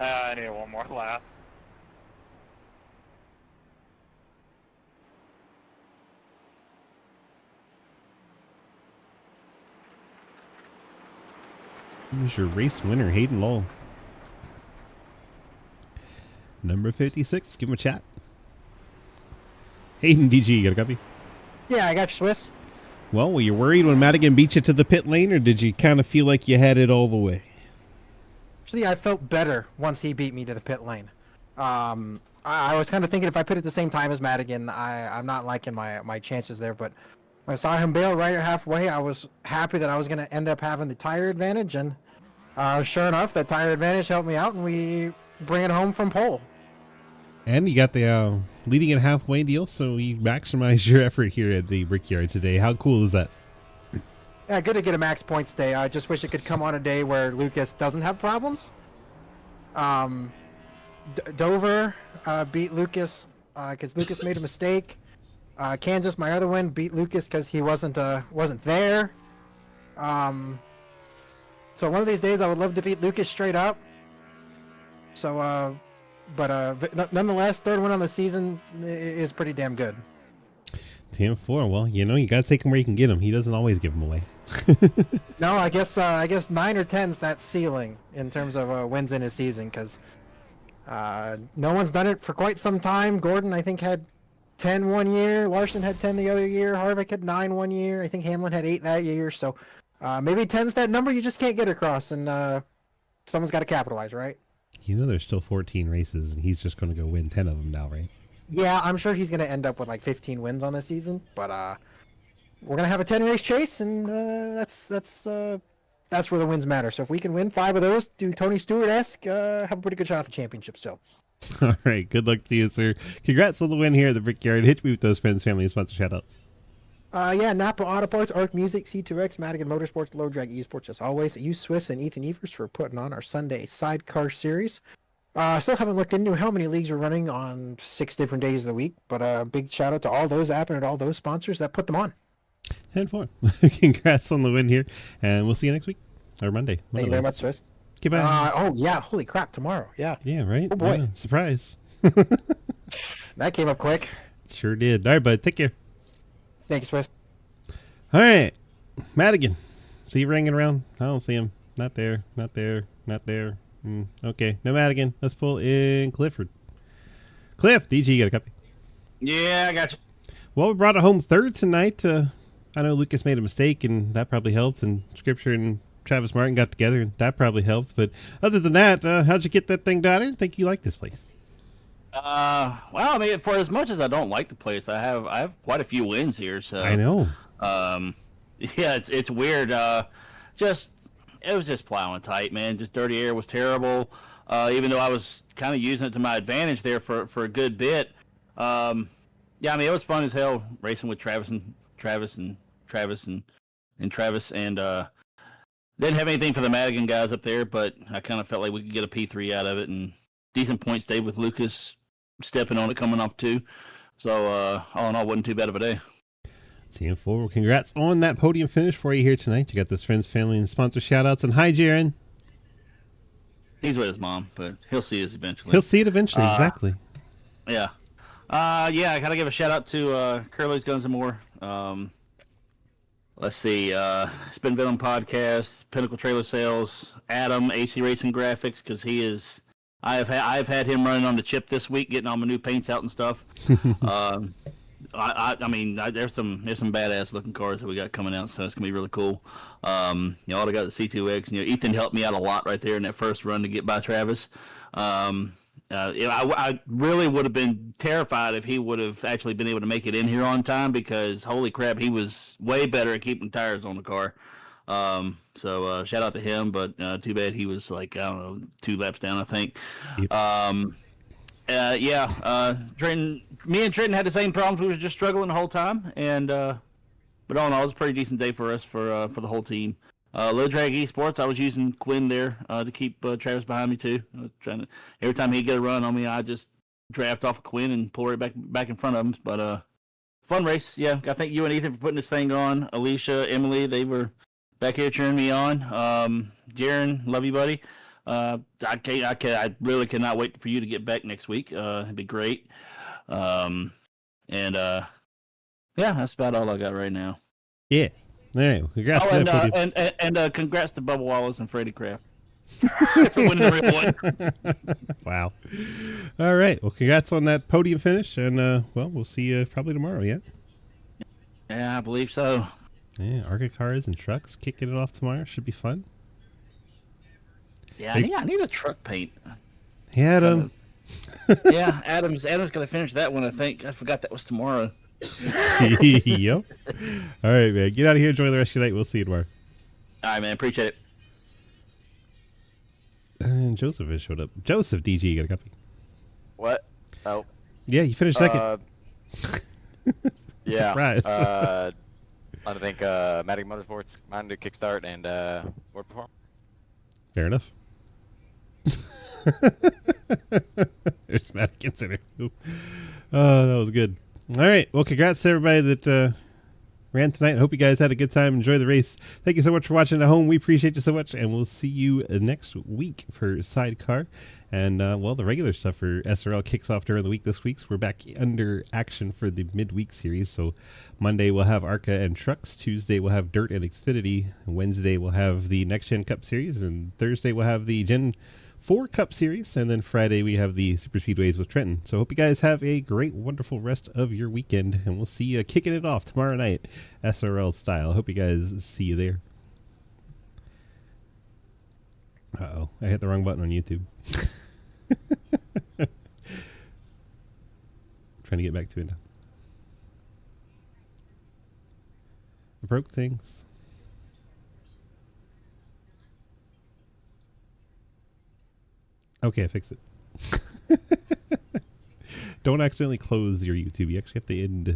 I need one more lap. Here's your race winner, Hayden Law. Number 56, give him a chat. Hayden, DG, you got a copy? Yeah, I got you, Swiss. Well, were you worried when Madigan beat you to the pit lane, or did you kind of feel like you had it all the way? Actually, I felt better once he beat me to the pit lane. I was kind of thinking if I pit at the same time as Madigan, I'm not liking my chances there, but when I saw him bail right at halfway, I was happy that I was going to end up having the tire advantage, and sure enough, that tire advantage helped me out, and we bring it home from pole. And you got the leading at halfway deal, so you maximized your effort here at the Brickyard today. How cool is that? Yeah, good to get a max points day. I just wish it could come on a day where Lucas doesn't have problems. Dover beat Lucas because Lucas made a mistake. Kansas, my other one, beat Lucas because he wasn't there. So one of these days I would love to beat Lucas straight up. So, but nonetheless, third win on the season is pretty damn good. 10-4. Well, you know, you guys take him where you can get him. He doesn't always give them away. No, I guess 9 or 10's that ceiling in terms of wins in a season, because no one's done it for quite some time. Gordon, I think, had 10 one year. Larson had 10 the other year. Harvick had 9 one year. I think Hamlin had 8 that year. So maybe 10's that number you just can't get across, and someone's got to capitalize, right? You know, there's still 14 races, and he's just going to go win 10 of them now, right? Yeah, I'm sure he's going to end up with like 15 wins on this season, but we're going to have a 10 race chase, and that's where the wins matter. So if we can win 5 of those, do Tony Stewart-esque, have a pretty good shot at the championship still. All right, good luck to you, sir. Congrats on the win here at the Brickyard. Hit me with those friends, family, and sponsor shoutouts. Yeah, Napa Auto Parts, Arc Music, C2X, Madigan Motorsports, Low Drag Esports, as always. You Swiss and Ethan Evers for putting on our Sunday Sidecar Series. Still haven't looked into how many leagues we're running on 6 different days of the week, but big shout out to all those app and all those sponsors that put them on. 10-4. Congrats on the win here, and we'll see you next week or Monday. Thank you very much, Swiss. Goodbye. Oh yeah, holy crap! Tomorrow, yeah. Yeah, right. Oh boy, yeah, surprise. That came up quick. Sure did. All right, bud. Take care. Thank you, Swiss. All right, Madigan. See you ringing around? I don't see him. Not there. Not there. Not there. Okay, no Madigan. Let's pull in Clifford. Cliff, DG, you got a copy? Yeah, I got you. Well, we brought it home third tonight. I know Lucas made a mistake, and that probably helped. And Scripture and Travis Martin got together, and that probably helps. But other than that, how'd you get that thing done? I didn't think you liked this place. Well, I mean, for as much as I don't like the place, I have quite a few wins here. So I know. Yeah, it's weird. It was just plowing tight, man. Just dirty air was terrible. Even though I was kind of using it to my advantage there for a good bit. Yeah, I mean, it was fun as hell racing with Travis and didn't have anything for the Madigan guys up there, but I kind of felt like we could get a P3 out of it, and decent points day with Lucas stepping on it coming off 2. So all in all, wasn't too bad of a day. 10-4. Well, congrats on that podium finish for you here tonight. You got those friends, family, and sponsor shout-outs. And hi, Jaron. He's with his mom, but he'll see us eventually. He'll see it eventually, exactly. Yeah. Yeah, I gotta give a shout-out to Curly's Guns and More. Let's see, Spin Venom Podcast, Pinnacle Trailer Sales, Adam, AC Racing Graphics, because he is I've had him running on the chip this week, getting all my new paints out and stuff. I mean, there's some badass looking cars that we got coming out, so it's gonna be really cool. You know, I got the C2X. You know, Ethan helped me out a lot right there in that first run to get by Travis. You know, I really would have been terrified if he would have actually been able to make it in here on time, because holy crap, he was way better at keeping tires on the car. So shout out to him, but too bad he was like, I don't know, 2 laps down, I think. Yep. Trenton, me and Trenton had the same problems. We were just struggling the whole time, and but all in all, it was a pretty decent day for us for the whole team. Low Drag Esports, I was using Quinn there to keep Travis behind me too. Every time he'd get a run on me, I just draft off of Quinn and pull right back in front of him. But fun race, yeah. I thank you and Ethan for putting this thing on. Alicia, Emily, they were back here cheering me on. Jaron, love you, buddy. I really cannot wait for you to get back next week. It'd be great. Yeah, that's about all I got right now. Yeah. All right. Well, congrats to that podium. And congrats to Bubba Wallace and Freddie Kraft for winning the real one. Wow. All right. Well, congrats on that podium finish, and well, we'll see you probably tomorrow. Yeah. Yeah, I believe so. Yeah, ARCA cars and trucks kicking it off tomorrow. Should be fun. Yeah, I need a truck paint. Yeah, Adam. Yeah, Adam's gonna finish that one. I think I forgot that was tomorrow. Yep. All right, man. Get out of here. Enjoy the rest of your night. We'll see you tomorrow. All right, man. Appreciate it. And Joseph has showed up. Joseph, DG, you got a copy? What? Oh. Yeah, you finished second. Yeah. Surprise. I think Matic Motorsports, mine did kickstart and Word Perform. Fair enough. There's Matt Consider. Oh, that was good. All right. Well, congrats to everybody that ran tonight. I hope you guys had a good time. Enjoy the race. Thank you so much for watching at home. We appreciate you so much, and we'll see you next week for Sidecar. And, well, the regular stuff for SRL kicks off during the week this week, so we're back under action for the midweek series. So Monday we'll have ARCA and Trucks. Tuesday we'll have Dirt and Xfinity. Wednesday we'll have the Next Gen Cup Series. And Thursday we'll have the Gen 4 Cup Series. And then Friday we have the Super Speedways with Trenton. So hope you guys have a great, wonderful rest of your weekend. And we'll see you kicking it off tomorrow night, SRL style. Hope you guys see you there. Uh-oh. I hit the wrong button on YouTube. Trying to get back to it now. I broke things. Okay, I fixed it. Don't accidentally close your YouTube. You actually have to end